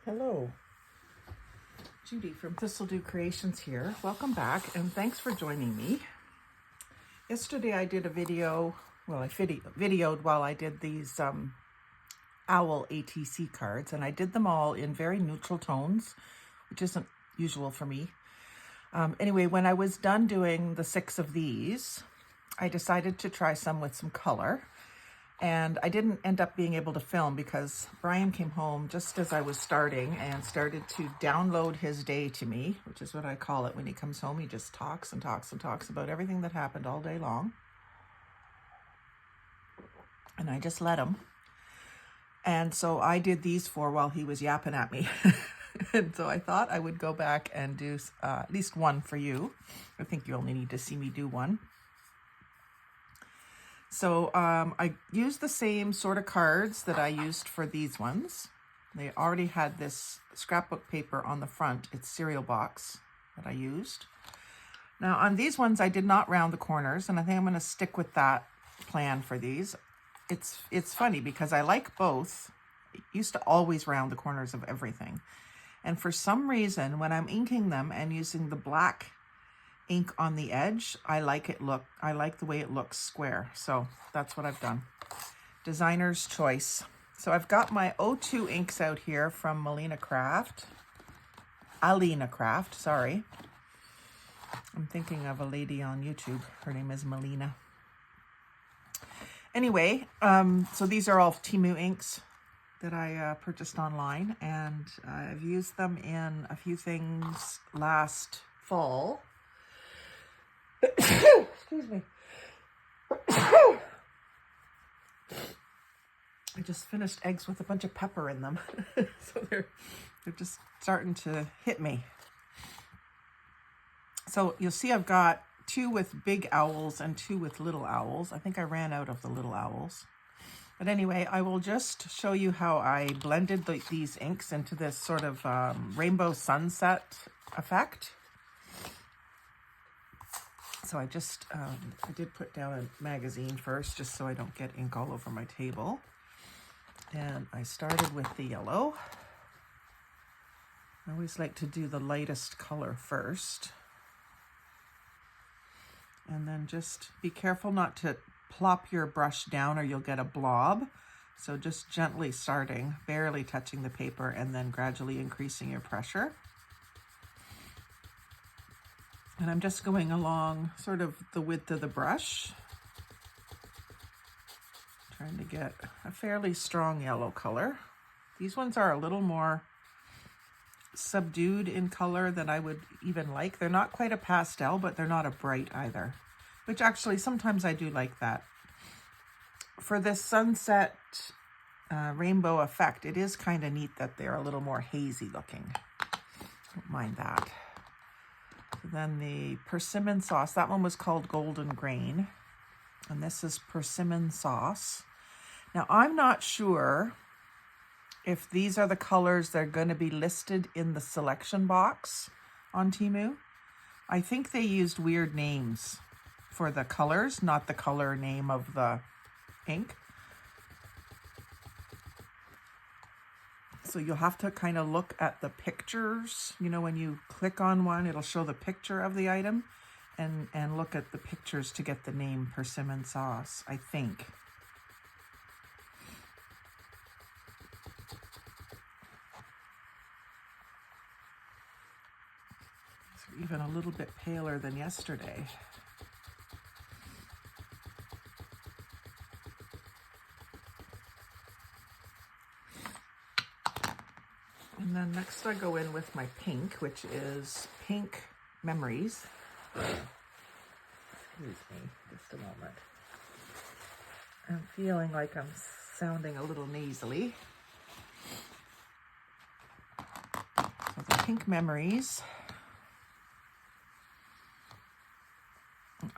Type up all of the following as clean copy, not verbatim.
Hello, Judy from Thistledew Creations here. Welcome back and thanks for joining me. Yesterday I did a video, I videoed while I did these owl ATC cards, and I did them all in very neutral tones, which isn't usual for me. Anyway, when I was done doing the 6 of these, I decided to try some with some color. And I didn't end up being able to film because Brian came home just as I was starting and started to download his day to me, which is what I call it when he comes home. He just talks and talks and talks about everything that happened all day long. And I just let him. And so I did these 4 while he was yapping at me. And so I thought I would go back and do at least one for you. I think you only need to see me do one. So I used the same sort of cards that I used for these ones. They already had this scrapbook paper on the front. It's cereal box that I used. Now on these ones, I did not round the corners, and I think I'm going to stick with that plan for these. It's funny because I like both. I used to always round the corners of everything. And for some reason, when I'm inking them and using the black ink on the edge, I like the way it looks square. So that's what I've done. Designer's choice. So I've got my O2 inks out here from Alina Craft, sorry. I'm thinking of a lady on YouTube. Her name is Melina. Anyway, so these are all Temu inks that I purchased online, and I've used them in a few things last fall. Excuse me. I just finished eggs with a bunch of pepper in them. So they're just starting to hit me. So you'll see I've got 2 with big owls and 2 with little owls. I think I ran out of the little owls. But anyway, I will just show you how I blended these inks into this sort of rainbow sunset effect. So I just, I did put down a magazine first, just so I don't get ink all over my table. And I started with the yellow. I always like to do the lightest color first. And then just be careful not to plop your brush down or you'll get a blob. So just gently starting, barely touching the paper, and then gradually increasing your pressure. And I'm just going along sort of the width of the brush, trying to get a fairly strong yellow color. These ones are a little more subdued in color than I would even like. They're not quite a pastel, but they're not a bright either, which actually sometimes I do like that. For this sunset rainbow effect, it is kind of neat that they're a little more hazy looking. Don't mind that. Then the persimmon sauce, that one was called Golden Grain, and this is persimmon sauce. Now I'm not sure if these are the colors that are going to be listed in the selection box on Temu. I think they used weird names for the colors, not the color name of the ink. So you'll have to kind of look at the pictures. You know, when you click on one, it'll show the picture of the item, and look at the pictures to get the name persimmon sauce, I think. It's even a little bit paler than yesterday. And then next I go in with my pink, which is Pink Memories. Excuse me, just a moment. I'm feeling like I'm sounding a little nasally. So the Pink Memories.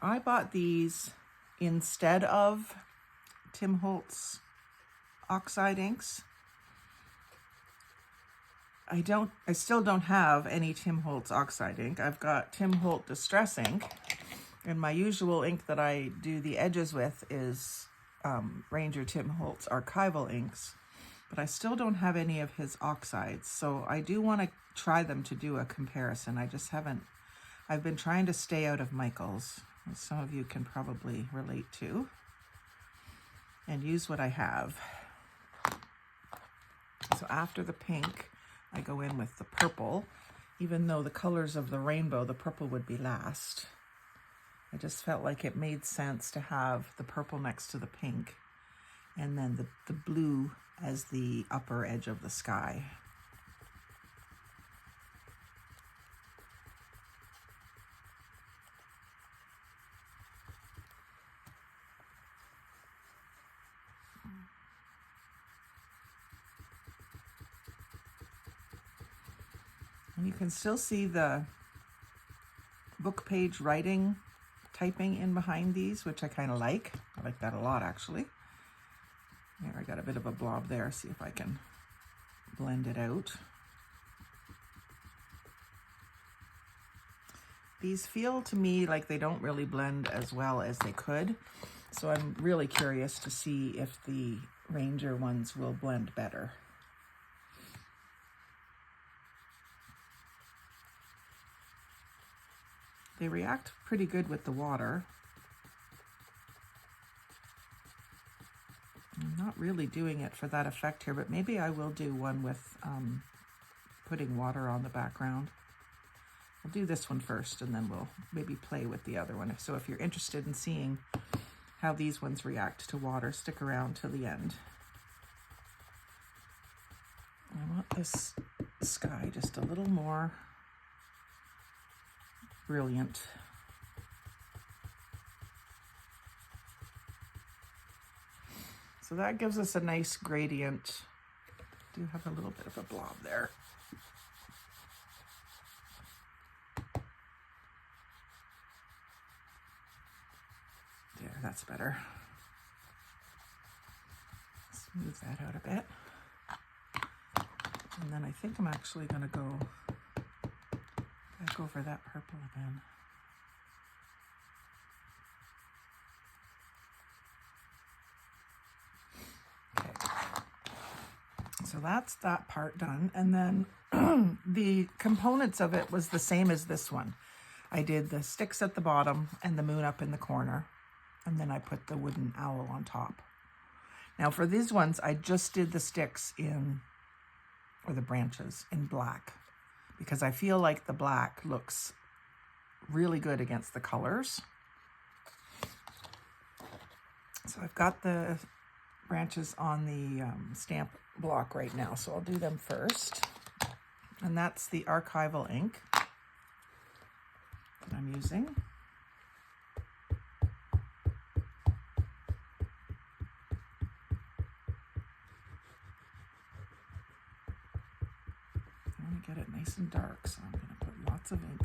I bought these instead of Tim Holtz oxide inks. I still don't have any Tim Holtz oxide ink. I've got Tim Holtz Distress ink, and my usual ink that I do the edges with is Ranger Tim Holtz archival inks. but I still don't have any of his oxides. So I do want to try them to do a comparison. I just haven't. I've been trying to stay out of Michael's, as some of you can probably relate to, and use what I have. So after the pink, I go in with the purple. Even though the colors of the rainbow, the purple would be last. I just felt like it made sense to have the purple next to the pink, and then the blue as the upper edge of the sky. And you can still see the book page writing, typing in behind these, which I kind of like. I like that a lot, actually. There, I got a bit of a blob there. See if I can blend it out. These feel to me like they don't really blend as well as they could. So I'm really curious to see if the Ranger ones will blend better. They react pretty good with the water. I'm not really doing it for that effect here, but maybe I will do one with putting water on the background. I'll do this one first, and then we'll maybe play with the other one. So if you're interested in seeing how these ones react to water, stick around till the end. I want this sky just a little more brilliant. So that gives us a nice gradient. I do have a little bit of a blob there. There, that's better. Smooth that out a bit. And then I think I'm actually going to go back over that purple again. Okay. So that's that part done. And then the components of it was the same as this one. I did the sticks at the bottom and the moon up in the corner. And then I put the wooden owl on top. Now for these ones, I just did the sticks in, or the branches, in black, because I feel like the black looks really good against the colors. So I've got the branches on the stamp block right now, so I'll do them first. And that's the archival ink that I'm using. I want to get it nice and dark, so I'm going to put lots of ink.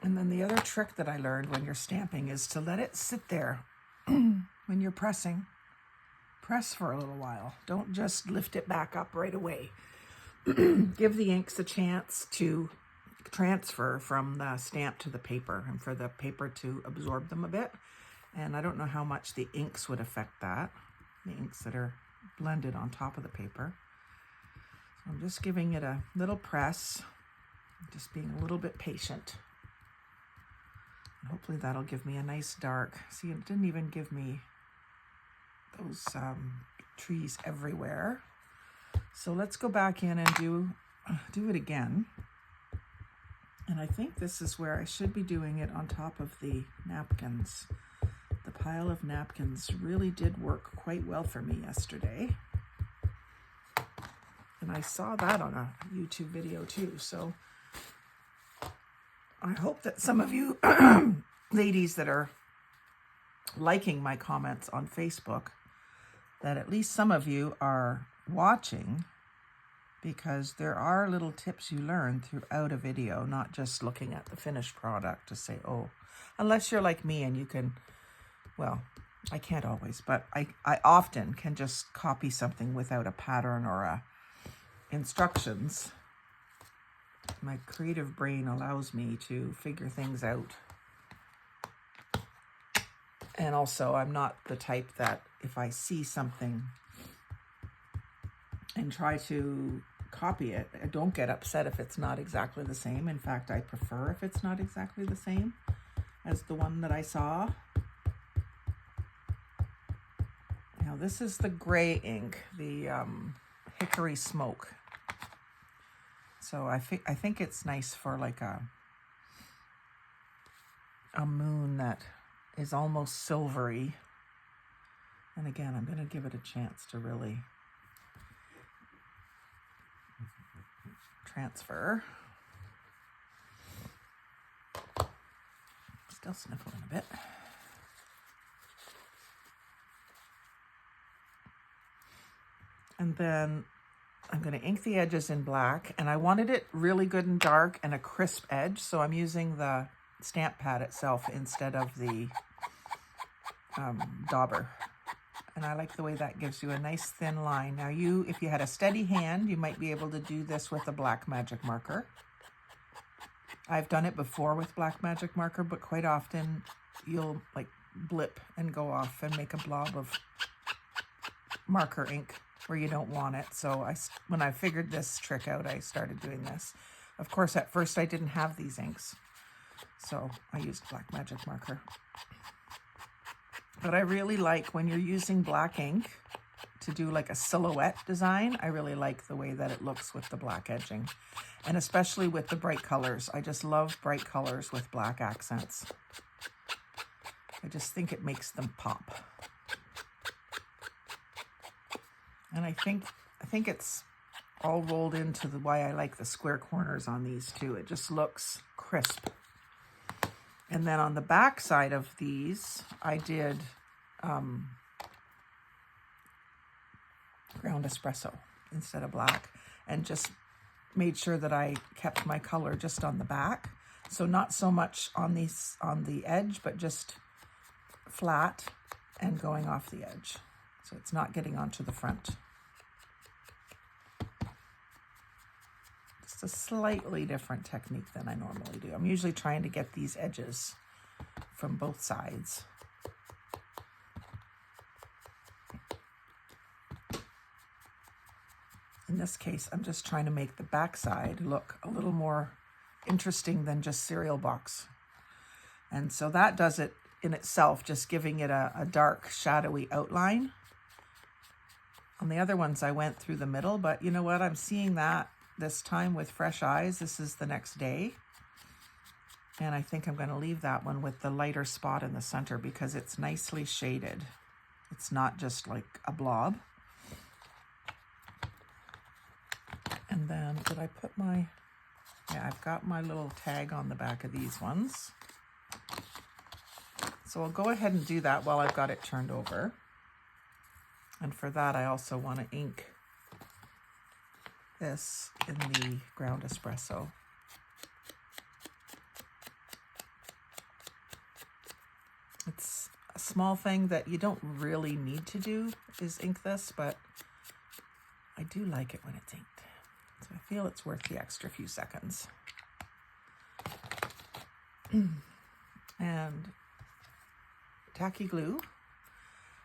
And then the other trick that I learned when you're stamping is to let it sit there when you're pressing. Press for a little while. Don't just lift it back up right away. Give the inks a chance to transfer from the stamp to the paper and for the paper to absorb them a bit. And I don't know how much the inks would affect that, the inks that are blended on top of the paper. So I'm just giving it a little press, just being a little bit patient. And hopefully that'll give me a nice dark. See, it didn't even give me those trees everywhere. So let's go back in and do it again. And I think this is where I should be doing it on top of the napkins. The pile of napkins really did work quite well for me yesterday. And I saw that on a YouTube video too. So I hope that some of you ladies that are liking my comments on Facebook, that at least some of you are watching, because there are little tips you learn throughout a video, not just looking at the finished product to say, oh, unless you're like me and you can, well, I can't always, but I often can just copy something without a pattern or instructions. My creative brain allows me to figure things out. And also, I'm not the type that if I see something and try to copy it, I don't get upset if it's not exactly the same. In fact, I prefer if it's not exactly the same as the one that I saw. Now this is the gray ink, the hickory smoke. So I think it's nice for like a moon that is almost silvery. And again, I'm going to give it a chance to really transfer. Still sniffling a bit. And then I'm going to ink the edges in black, and I wanted it really good and dark and a crisp edge, so I'm using the stamp pad itself instead of the dauber. And I like the way that gives you a nice thin line. Now if you had a steady hand, you might be able to do this with a black magic marker. I've done it before with black magic marker, but quite often you'll like blip and go off and make a blob of marker ink where you don't want it. So when I figured this trick out, I started doing this. Of course, at first I didn't have these inks, so I used black magic marker. But I really like when you're using black ink to do like a silhouette design, I really like the way that it looks with the black edging. And especially with the bright colors. I just love bright colors with black accents. I just think it makes them pop. And I think it's all rolled into why I like the square corners on these too. It just looks crisp. And then on the back side of these, I did ground espresso instead of black, and just made sure that I kept my color just on the back. So not so much on the edge, but just flat and going off the edge. So it's not getting onto the front. Just a slightly different technique than I normally do. I'm usually trying to get these edges from both sides. In this case, I'm just trying to make the back side look a little more interesting than just cereal box. And so that does it in itself, just giving it a dark, shadowy outline. On the other ones, I went through the middle, but you know what? I'm seeing that this time with fresh eyes. This is the next day. And I think I'm going to leave that one with the lighter spot in the center because it's nicely shaded. It's not just like a blob. And then did I put yeah, I've got my little tag on the back of these ones. So I'll go ahead and do that while I've got it turned over. And for that, I also want to ink this in the ground espresso. It's a small thing that you don't really need to do is ink this, but I do like it when it's inked. So I feel it's worth the extra few seconds. And tacky glue.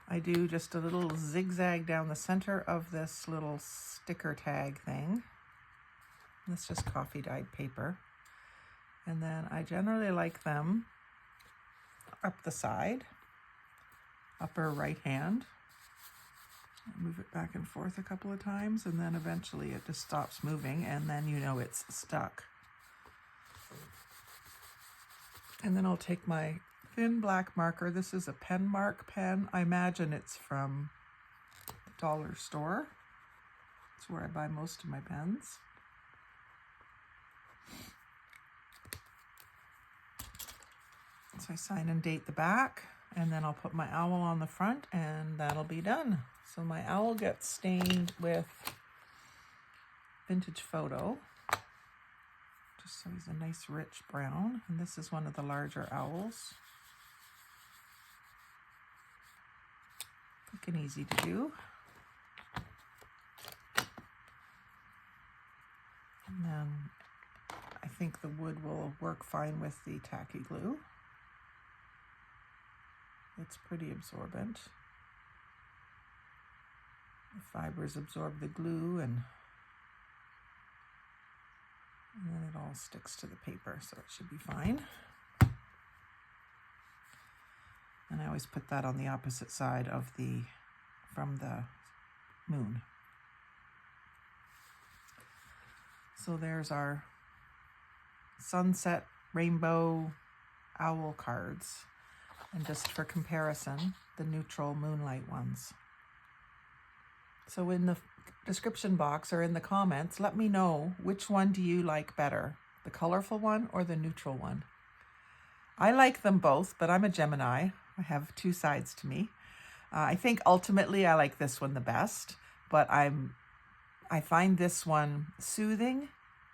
I do just a little zigzag down the center of this little sticker tag thing. It's just coffee dyed paper. And then I generally like them up the side, upper right hand. Move it back and forth a couple of times, and then eventually it just stops moving, and then you know it's stuck. And then I'll take my thin black marker. This is a Penmark pen. I imagine it's from the dollar store. It's where I buy most of my pens. So I sign and date the back, and then I'll put my owl on the front, and that'll be done. So my owl gets stained with Vintage Photo, just so he's a nice rich brown. And this is one of the larger owls. Quick and easy to do. And then I think the wood will work fine with the tacky glue. It's pretty absorbent. The fibers absorb the glue and then it all sticks to the paper, so it should be fine. And I always put that on the opposite side of from the moon. So there's our sunset rainbow owl cards. And just for comparison, the neutral moonlight ones. So in the description box or in the comments, let me know which one do you like better, the colorful one or the neutral one. I like them both, but I'm a Gemini. I have two sides to me. I think ultimately I like this one the best, but I find this one soothing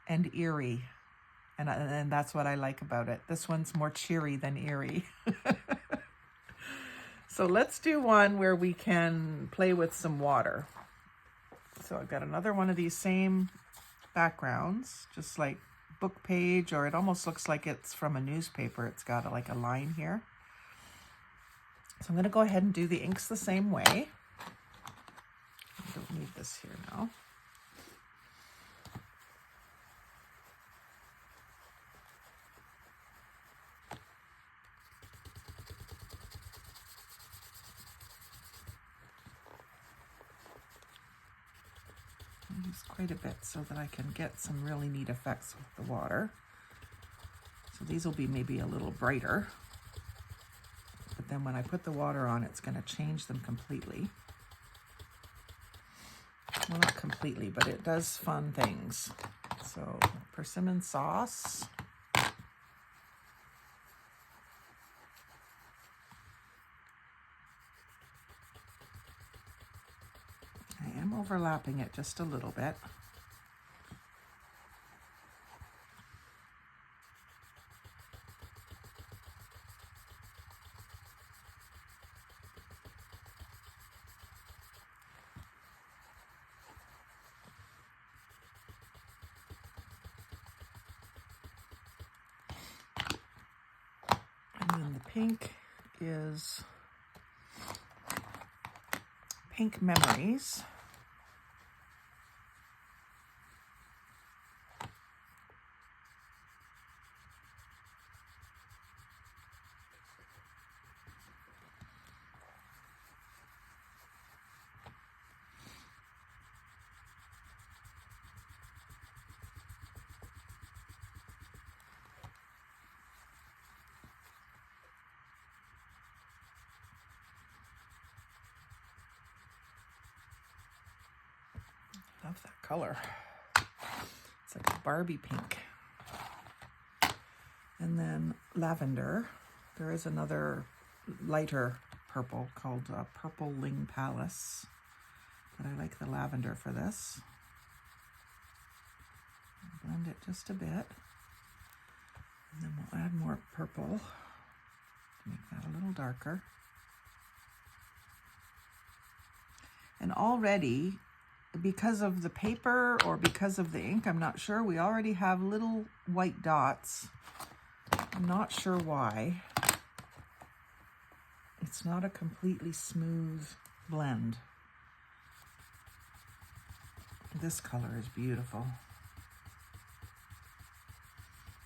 and eerie. And that's what I like about it. This one's more cheery than eerie. So let's do one where we can play with some water. So I've got another one of these same backgrounds, just like book page, or it almost looks like it's from a newspaper. It's got like a line here. So I'm going to go ahead and do the inks the same way. I don't need this here now. Use quite a bit so that I can get some really neat effects with the water. So these will be maybe a little brighter, but then when I put the water on, it's going to change them completely. Well, not completely, but it does fun things. So persimmon sauce. I am overlapping it just a little bit. And then the pink is Pink Memories. Love that color. It's like a Barbie pink. And then lavender. There is another lighter purple called Purple Ling Palace, but I like the lavender for this. Blend it just a bit. And then we'll add more purple to make that a little darker. And already, because of the paper or because of the ink, I'm not sure, we already have little white dots. I'm not sure why. It's not a completely smooth blend. This color is beautiful.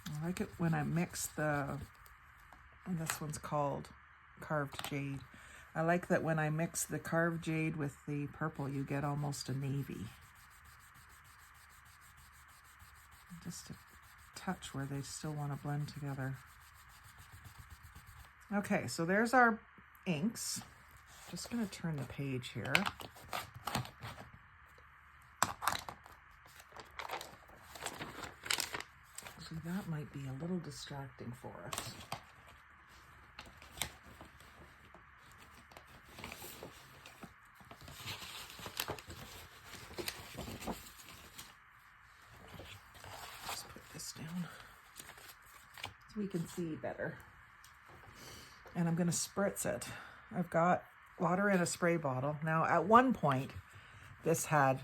I like it when I mix and this one's called Carved Jade. I like that when I mix the carved jade with the purple, you get almost a navy. Just a touch where they still want to blend together. Okay, so there's our inks. Just going to turn the page here. So that might be a little distracting for us. We can see better. And I'm going to spritz it. I've got water in a spray bottle. Now, at one point, this had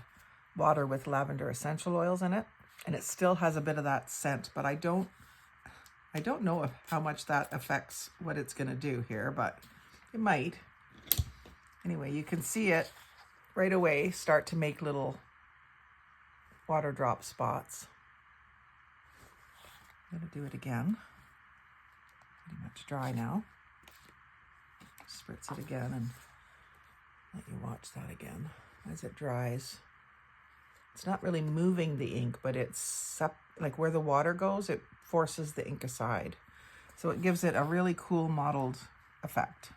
water with lavender essential oils in it, and it still has a bit of that scent, but I don't know how much that affects what it's going to do here, but It might. Anyway, you can see it right away start to make little water drop spots. I'm going to do it again. Pretty much dry now. Spritz it again and let you watch that again as it dries. It's not really moving the ink, but it's like where the water goes, it forces the ink aside. So it gives it a really cool mottled effect.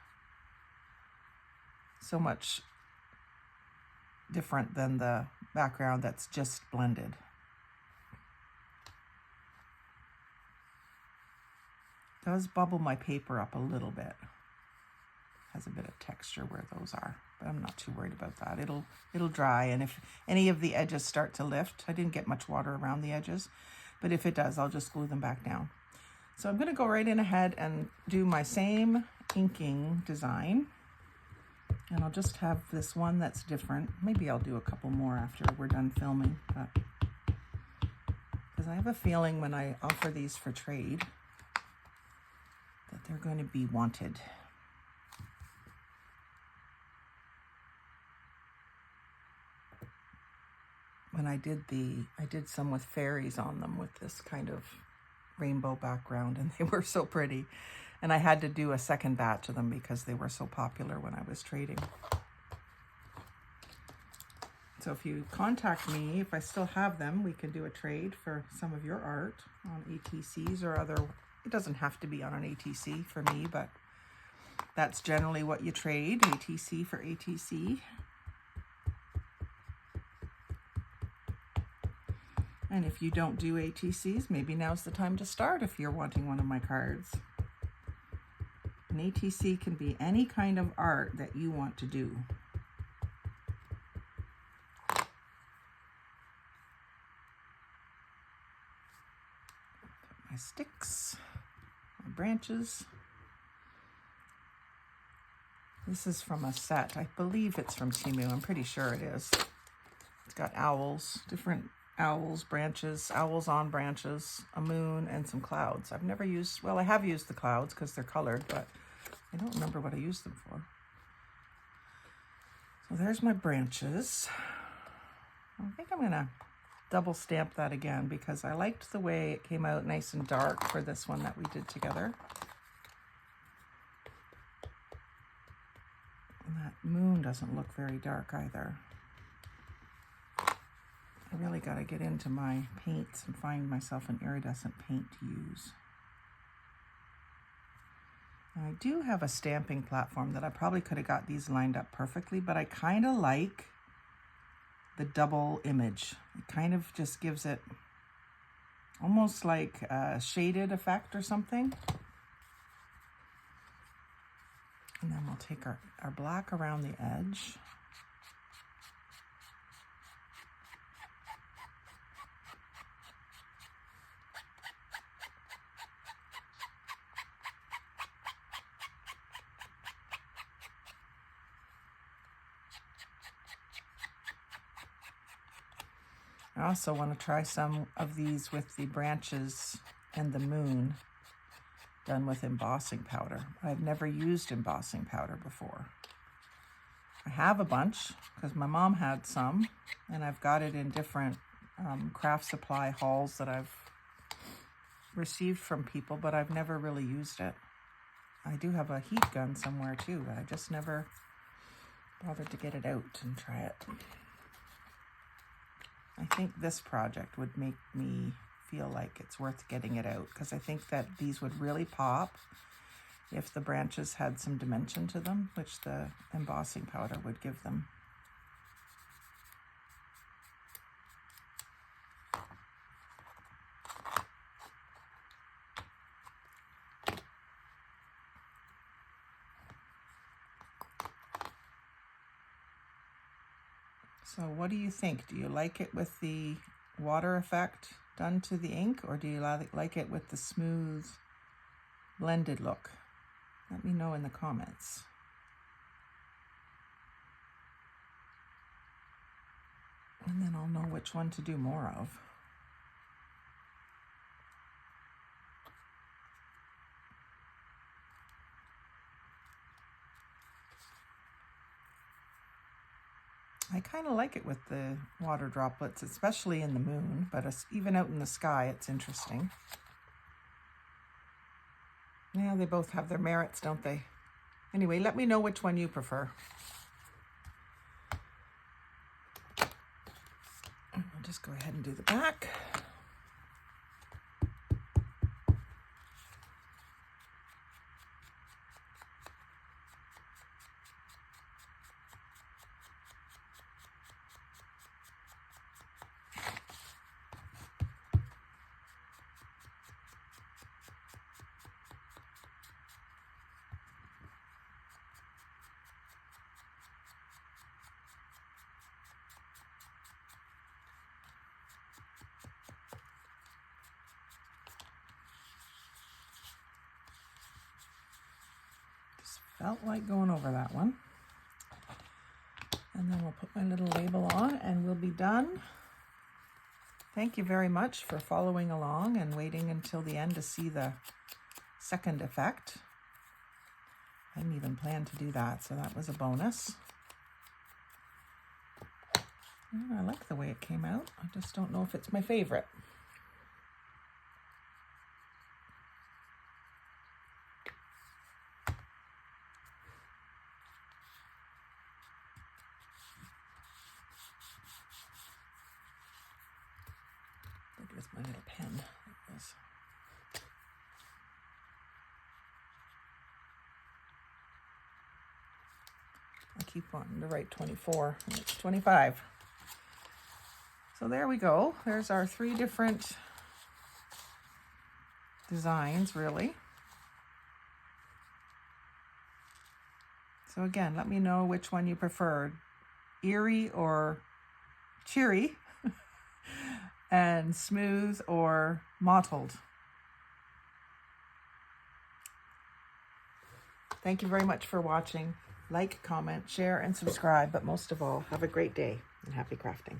So much different than the background that's just blended. It does bubble my paper up a little bit. Has a bit of texture where those are, but I'm not too worried about that. It'll dry, and if any of the edges start to lift, I didn't get much water around the edges, but if it does, I'll just glue them back down. So I'm going to go right in ahead and do my same inking design, and I'll just have this one that's different. Maybe I'll do a couple more after we're done filming, but because I have a feeling when I offer these for trade that they're going to be wanted. When I did some with fairies on them with this kind of rainbow background, and they were so pretty. And I had to do a second batch of them because they were so popular when I was trading. So if you contact me, if I still have them, we can do a trade for some of your art on ATCs or other. It doesn't have to be on an ATC for me, but that's generally what you trade, ATC for ATC. And if you don't do ATCs, maybe now's the time to start if you're wanting one of my cards. An ATC can be any kind of art that you want to do. My sticks, my branches. This is from a set. I believe it's from Temu. I'm pretty sure it is. It's got owls, different owls, branches, owls on branches, a moon, and some clouds. I've never used, well, I have used the clouds because they're colored, but I don't remember what I used them for. So there's my branches. I think I'm gonna double stamp that again because I liked the way it came out nice and dark for this one that we did together. And that moon doesn't look very dark either. I really got to get into my paints and find myself an iridescent paint to use. I do have a stamping platform that I probably could have got these lined up perfectly, but I kind of like the double image. It kind of just gives it almost like a shaded effect or something. And then we'll take our black around the edge. I also want to try some of these with the branches and the moon done with embossing powder. I've never used embossing powder before. I have a bunch because my mom had some, and I've got it in different craft supply hauls that I've received from people, but I've never really used it. I do have a heat gun somewhere too, but I just never bothered to get it out and try it. I think this project would make me feel like it's worth getting it out because I think that these would really pop if the branches had some dimension to them, which the embossing powder would give them. So what do you think? Do you like it with the water effect done to the ink, or do you like it with the smooth blended look? Let me know in the comments. And then I'll know which one to do more of. kind of like it with the water droplets, especially in the moon, but even out in the sky, it's interesting. Yeah, they both have their merits, don't they? Anyway, let me know which one you prefer. I'll just go ahead and do the back. Felt like going over that one. And then we'll put my little label on and we'll be done. Thank you very much for following along and waiting until the end to see the second effect. I didn't even plan to do that, so that was a bonus. I like the way it came out. I just don't know if it's my favorite. With my little pen like this. I keep wanting to write 24, and it's 25. So there we go. There's our 3 different designs, really. So again, let me know which one you prefer, eerie or cheery. And smooth or mottled. Thank you very much for watching. Like, comment, share, and subscribe. But most of all, have a great day and happy crafting.